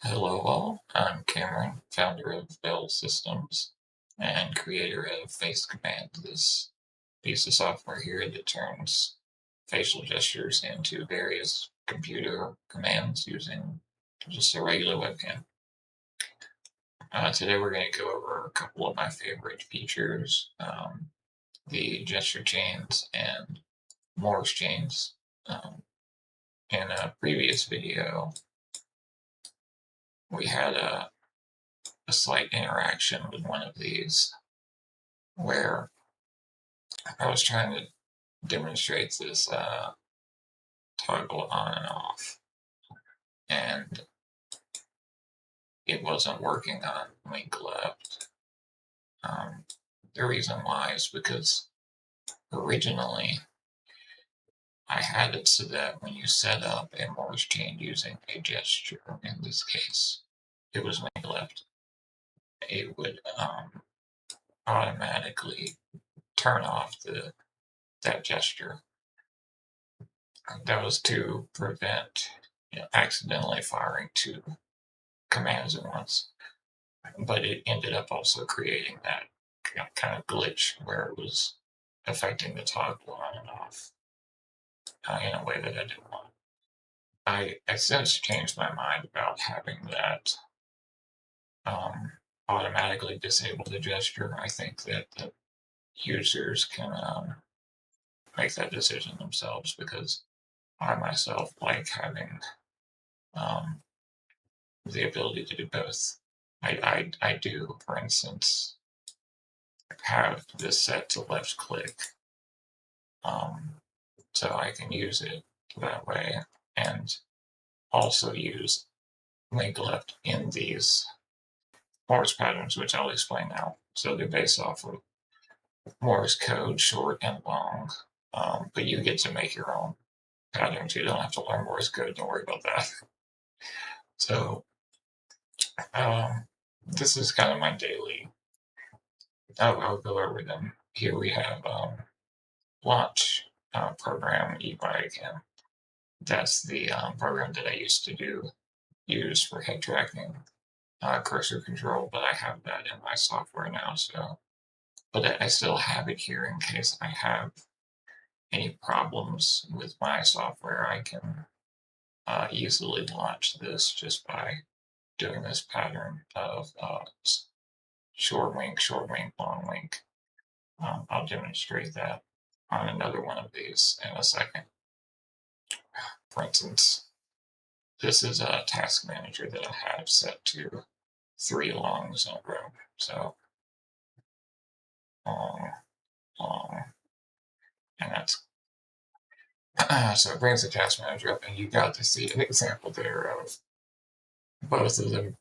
Hello all, I'm Cameron, founder of Bell Systems and creator of FaceCommand, this piece of software here that turns facial gestures into various computer commands using just a regular webcam. Today we're going to go over a couple of my favorite features, the gesture chains and Morse chains. In a previous video, we had a slight interaction with one of these where I was trying to demonstrate this toggle on and off, and it wasn't working on link left. The reason why is because originally I had it so that when you set up a Morse chain using a gesture, in this case, it was link left, it would automatically turn off that gesture. That was to prevent accidentally firing two commands at once. But it ended up also creating that kind of glitch where it was affecting the toggle on and off in a way that I didn't want. I since changed my mind about having that automatically disable the gesture. I think that the users can make that decision themselves, because I myself like having the ability to do both. I do, for instance, have this set to left click, so I can use it that way and also use link left in these Morse patterns, which I'll explain now. So they're based off of Morse code, short and long, but you get to make your own patterns. You don't have to learn Morse code. Don't worry about that. So this is kind of my daily. I'll go over them. Here we have launch program e-bike, and that's the program that I used to use for head tracking, cursor control, but I have that in my software now. So, but I still have it here in case I have any problems with my software. I can easily launch this just by doing this pattern of short link, long link. I'll demonstrate that on another one of these in a second. For instance, this is a task manager that I have set to 3 longs in a row. So long, long, and that's so it brings the task manager up, and you got to see an example there of both of them,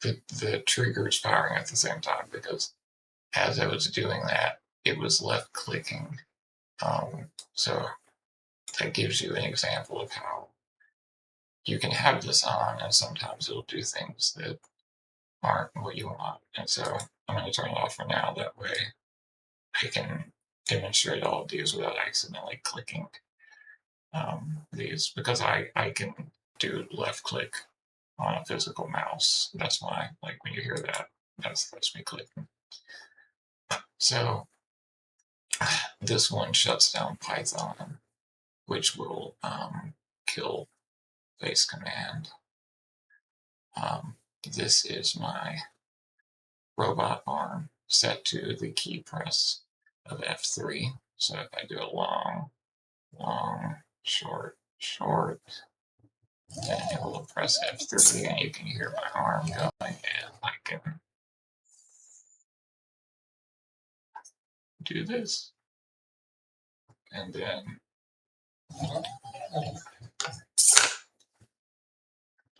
the triggers firing at the same time, because as I was doing that, it was left clicking. So that gives you an example of how you can have this on, and sometimes it'll do things that aren't what you want. And so I'm going to turn it off for now. That way I can demonstrate all of these without accidentally clicking these, because I can do left click on a physical mouse. That's why, like, when you hear that, that's me clicking. So this one shuts down Python, which will kill FaceCommand. This is my robot arm set to the key press of F3. So if I do a long, long, short, short, then it will press F3, and you can hear my arm going, and I can do this. And then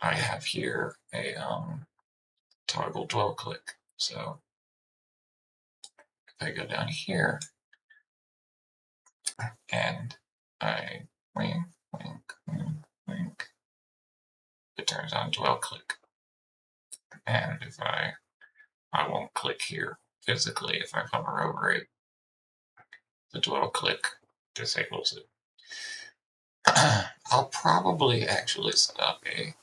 I have here a toggle dwell click. So if I go down here and I wink, wink, wink, wink, it turns on dwell click. And if I won't click here physically, if I hover over it, the dwell click disables it. I'll probably actually set up a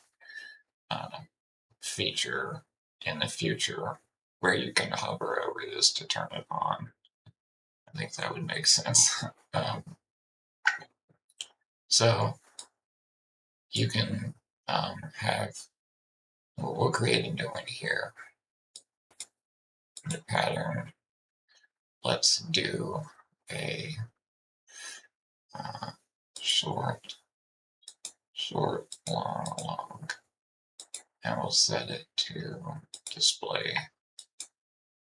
feature in the future where you can hover over this to turn it on. I think that would make sense. So you can have, we'll create a new one here. The pattern, let's do a short, long, long, and we'll set it to display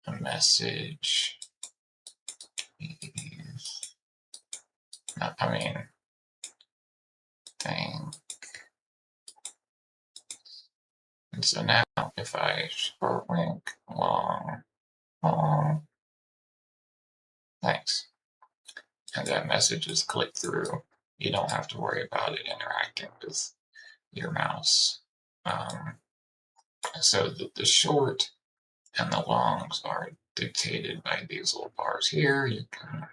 a message. I mean, thing. And so now if I short link, long, long, thanks, and that message is clicked through, you don't have to worry about it interacting with your mouse. So the short and the longs are dictated by these little bars here. You can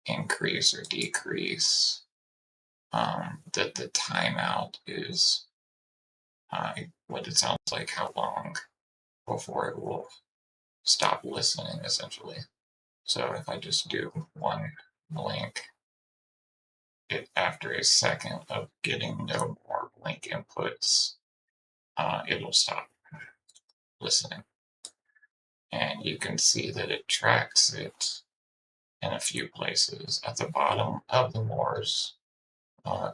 increase or decrease. The timeout is what it sounds like, how long before it will stop listening, essentially. So if I just do one blink, after a second of getting no more blink inputs, it'll stop listening. And you can see that it tracks it in a few places. At the bottom of the Morse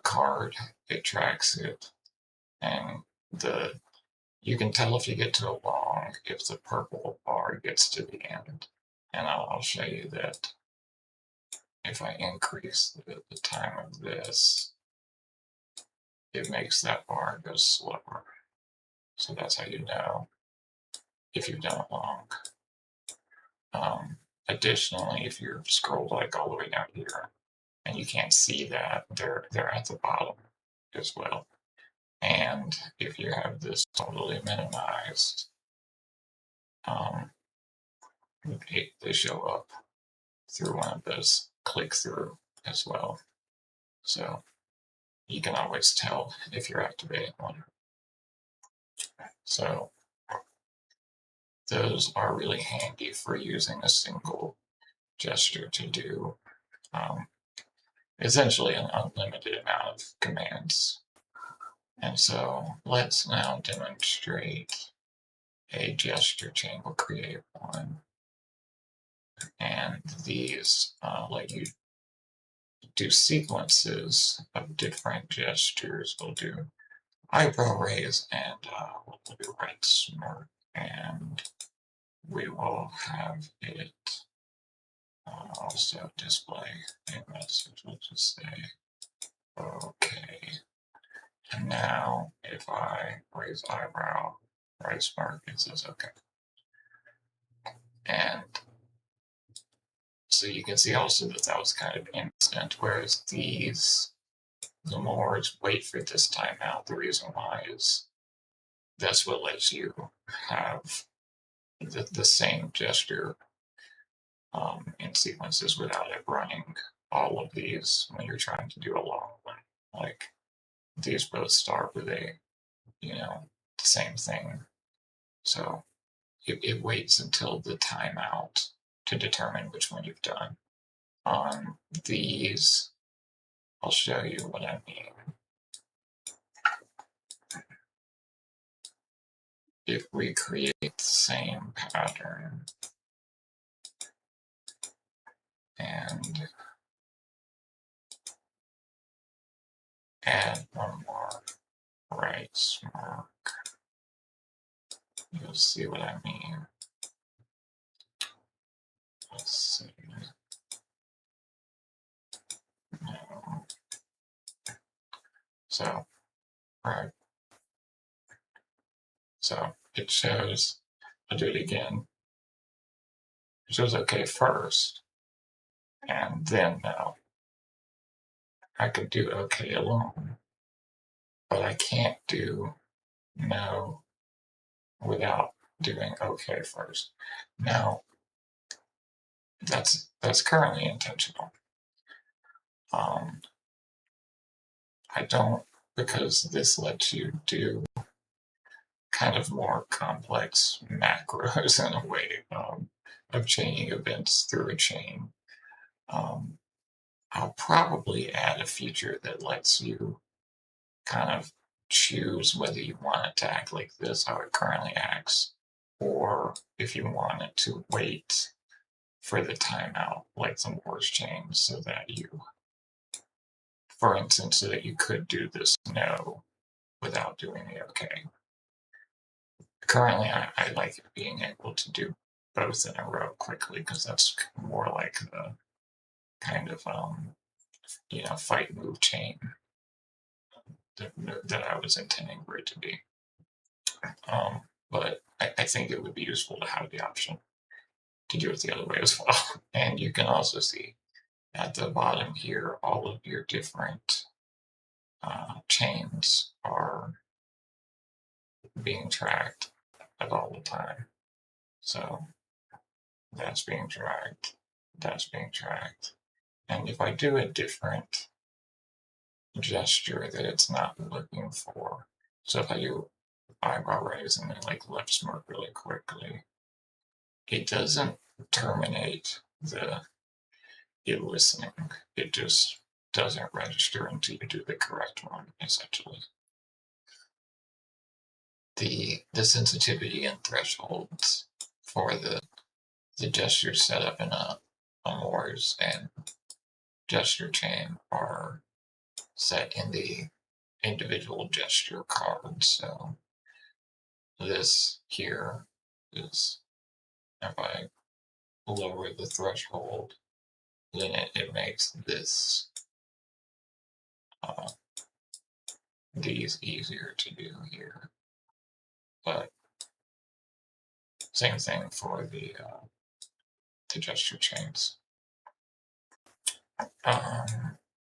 card, it tracks it, and you can tell if you get to a long if the purple bar gets to the end. And I'll show you that if I increase the time of this, it makes that bar go slower. So that's how you know if you've done it long. Additionally, if you're scrolled like all the way down here and you can't see that, they're at the bottom as well. And if you have this totally minimized, they show up through one of those click through as well. So you can always tell if you're activating one. So those are really handy for using a single gesture to do essentially an unlimited amount of commands. And so let's now demonstrate a gesture chain. We'll create one. And these let you do sequences of different gestures. We'll do eyebrow raise, and we'll do right smirk, and we will have it also display a message. We'll just say, okay. And now if I raise eyebrow, right smirk, it says okay. And so you can see also that that was kind of instant, whereas these, the Morse wait for this timeout. The reason why is that's what lets you have the same gesture in sequences without it running all of these when you're trying to do a long one. Like these both start with the same thing. So it waits until the timeout to determine which one you've done. On these, I'll show you what I mean. If we create the same pattern and add one more right smirk, you'll see what I mean. Let's see. No. So, right. So it shows, I'll do it again. It shows okay first, and then no. I could do okay alone, but I can't do no without doing okay first. Now, that's currently intentional. I don't, because this lets you do kind of more complex macros in a way of chaining events through a chain. Um, I'll probably add a feature that lets you kind of choose whether you want it to act like this, how it currently acts, or if you want it to wait for the timeout, like the Morse chain, so that you, for instance, so that you could do this no without doing the okay. Currently, I like being able to do both in a row quickly because that's more like the kind of fight move chain that, that I was intending for it to be. But I think it would be useful to have the option to do it the other way as well. And you can also see at the bottom here all of your different chains are being tracked at all the time. So that's being tracked, that's being tracked. And if I do a different gesture that it's not looking for, so if I do eyebrow raise and then like left smirk really quickly, it doesn't terminate the it listening. It just doesn't register until you do the correct one, essentially. The sensitivity and thresholds for the gesture set up in a Morse and gesture chain are set in the individual gesture cards. So this here is if I lower the threshold, then it makes this uh, these easier to do here. But same thing for the gesture chains.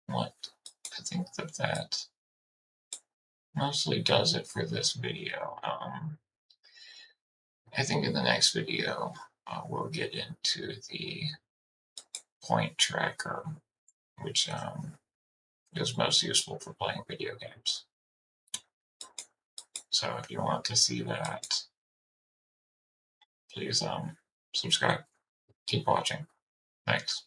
What I think that mostly does it for this video. I think in the next video we'll get into the point tracker, which is most useful for playing video games. So if you want to see that, please subscribe. Keep watching. Thanks.